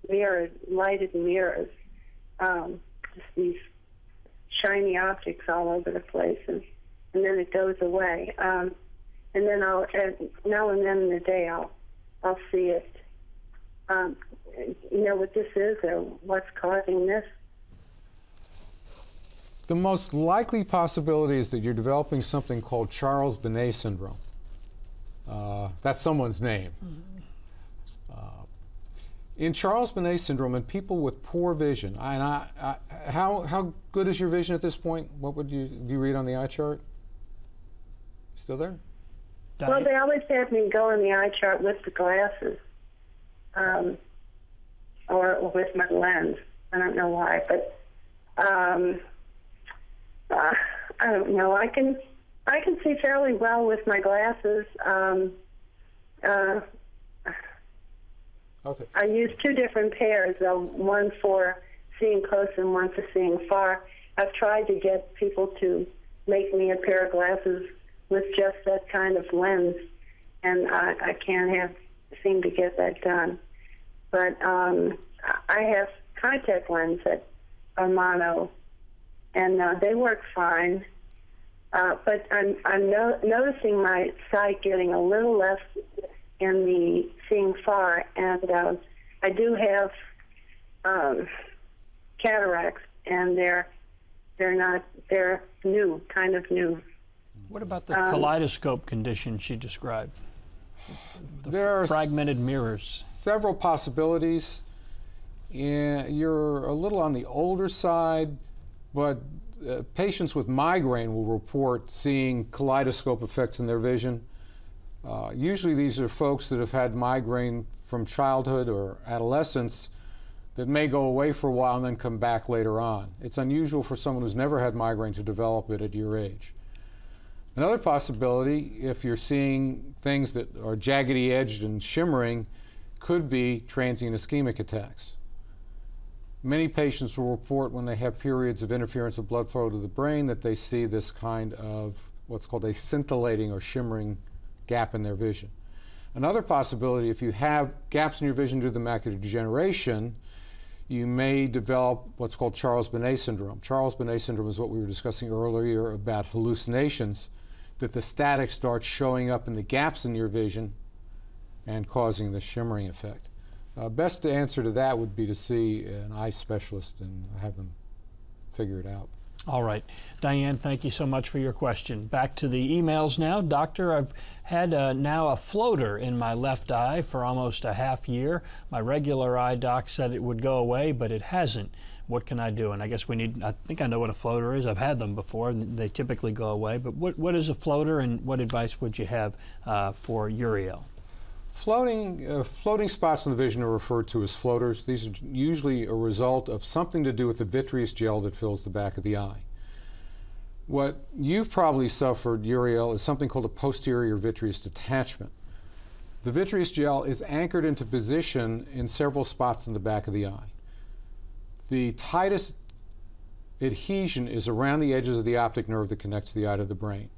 lighted mirrors, just these shiny objects all over the place, and then it goes away. And then now and then in the day I'll see it. You know what this is or what's causing this? The most likely possibility is that you're developing something called Charles-Bonnet syndrome. That's someone's name. In Charles-Bonnet syndrome, in people with poor vision, how good is your vision at this point? What would do you read on the eye chart? Still there? Well, they always have me go on the eye chart with the glasses, or with my lens. I don't know why, but I don't know. I can see fairly well with my glasses. Okay. I use two different pairs, one for seeing close and one for seeing far. I've tried to get people to make me a pair of glasses with just that kind of lens, and I can't seem to get that done. But I have contact lenses that are mono, and they work fine. But I'm noticing my sight getting a little less in the seeing far, and I do have cataracts, and they're new, kind of new. What about the kaleidoscope condition she described? There are fragmented mirrors. Several possibilities. You're a little on the older side, but patients with migraine will report seeing kaleidoscope effects in their vision. Usually these are folks that have had migraine from childhood or adolescence that may go away for a while and then come back later on. It's unusual for someone who's never had migraine to develop it at your age. Another possibility, if you're seeing things that are jaggedy edged and shimmering, could be transient ischemic attacks. Many patients will report when they have periods of interference of blood flow to the brain that they see this kind of what's called a scintillating or shimmering gap in their vision. Another possibility, if you have gaps in your vision due to the macular degeneration, you may develop what's called Charles-Bonnet syndrome. Charles-Bonnet syndrome is what we were discussing earlier about hallucinations, that the static starts showing up in the gaps in your vision and causing the shimmering effect. Best answer to that would be to see an eye specialist and have them figure it out. All right. Diane, thank you so much for your question. Back to the emails now. Doctor, I've had now a floater in my left eye for almost a half year. My regular eye doc said it would go away, but it hasn't. What can I do? And I guess I think I know what a floater is. I've had them before. They typically go away. But what is a floater, and what advice would you have for Uriel? Floating spots in the vision are referred to as floaters. These are usually a result of something to do with the vitreous gel that fills the back of the eye. What you've probably suffered, Uriel, is something called a posterior vitreous detachment. The vitreous gel is anchored into position in several spots in the back of the eye. The tightest adhesion is around the edges of the optic nerve that connects the eye to the brain.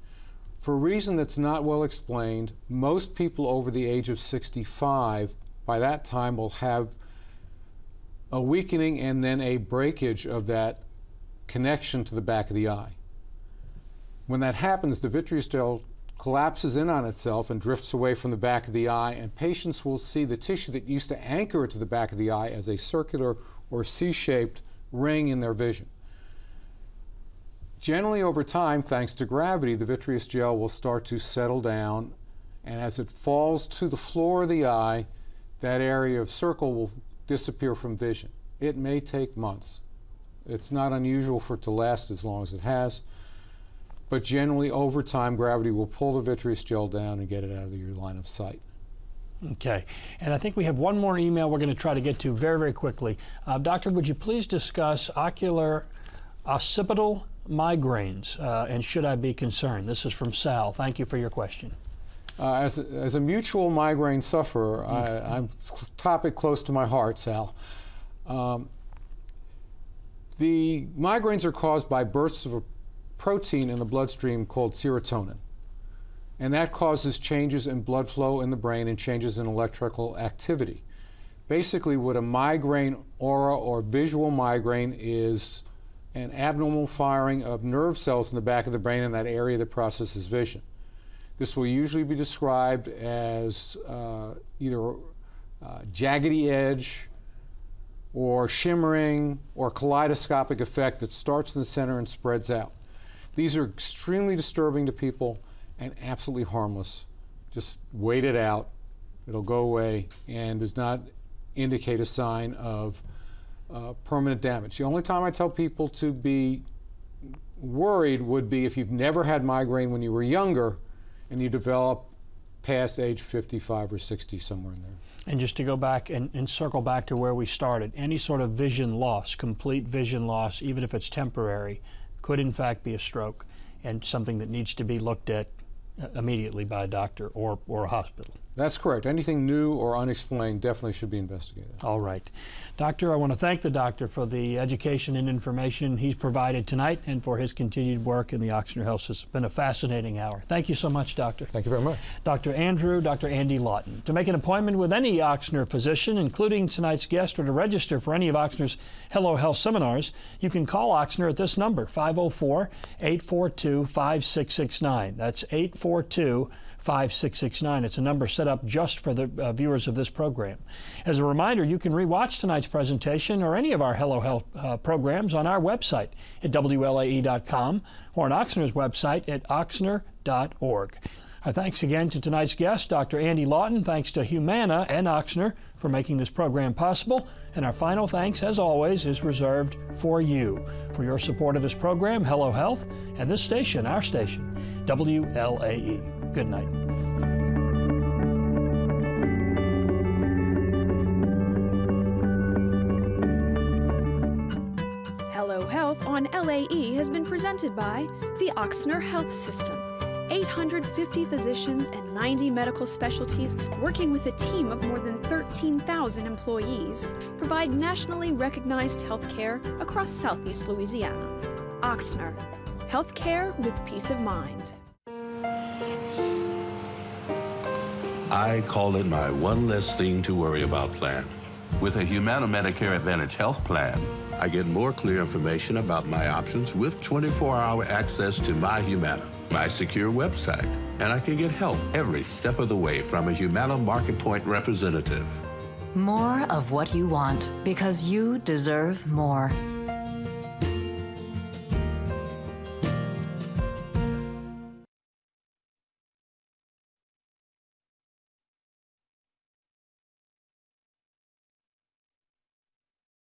For a reason that's not well explained, most people over the age of 65 by that time will have a weakening and then a breakage of that connection to the back of the eye. When that happens, the vitreous gel collapses in on itself and drifts away from the back of the eye, and patients will see the tissue that used to anchor it to the back of the eye as a circular or C-shaped ring in their vision. Generally, over time, thanks to gravity, the vitreous gel will start to settle down, and as it falls to the floor of the eye, that area of circle will disappear from vision. It may take months. It's not unusual for it to last as long as it has, but generally over time gravity will pull the vitreous gel down and get it out of your line of sight. Okay, and I think we have one more email we're going to try to get to very, very quickly. Doctor, would you please discuss ocular occipital migraines, and should I be concerned? This is from Sal. Thank you for your question. As a mutual migraine sufferer, I'm a topic close to my heart, Sal. The migraines are caused by bursts of a protein in the bloodstream called serotonin. And that causes changes in blood flow in the brain and changes in electrical activity. Basically, what a migraine aura or visual migraine is an abnormal firing of nerve cells in the back of the brain in that area that processes vision. This will usually be described as either jaggedy edge or shimmering or kaleidoscopic effect that starts in the center and spreads out. These are extremely disturbing to people and absolutely harmless. Just wait it out. It'll go away and does not indicate a sign of permanent damage. The only time I tell people to be worried would be if you've never had migraine when you were younger and you develop past age 55 or 60, somewhere in there. And just to go back and circle back to where we started, any sort of vision loss, complete vision loss, even if it's temporary, could in fact be a stroke and something that needs to be looked at immediately by a doctor or a hospital. That's correct. Anything new or unexplained definitely should be investigated. All right. Doctor, I want to thank the doctor for the education and information he's provided tonight and for his continued work in the Ochsner Health System. It's been a fascinating hour. Thank you so much, Doctor. Thank you very much. Dr. Andy Lawton. To make an appointment with any Ochsner physician, including tonight's guest, or to register for any of Ochsner's Hello Health seminars, you can call Ochsner at this number, 504-842-5669. That's 842-5669. It's a number set up just for the viewers of this program. As a reminder, you can rewatch tonight's presentation or any of our Hello Health programs on our website at WLAE.com or on Ochsner's website at ochsner.org. Our thanks again to tonight's guest, Dr. Andy Lawton. Thanks to Humana and Ochsner for making this program possible. And our final thanks, as always, is reserved for you, for your support of this program, Hello Health, and this station, our station, WLAE. Good night. Hello Health on LAE has been presented by the Ochsner Health System. 850 physicians and 90 medical specialties working with a team of more than 13,000 employees provide nationally recognized health care across Southeast Louisiana. Ochsner, healthcare with peace of mind. I call it my one less thing to worry about plan. With a Humana Medicare Advantage health plan, I get more clear information about my options with 24-hour access to my Humana, my secure website, and I can get help every step of the way from a Humana Market Point representative. More of what you want, because you deserve more.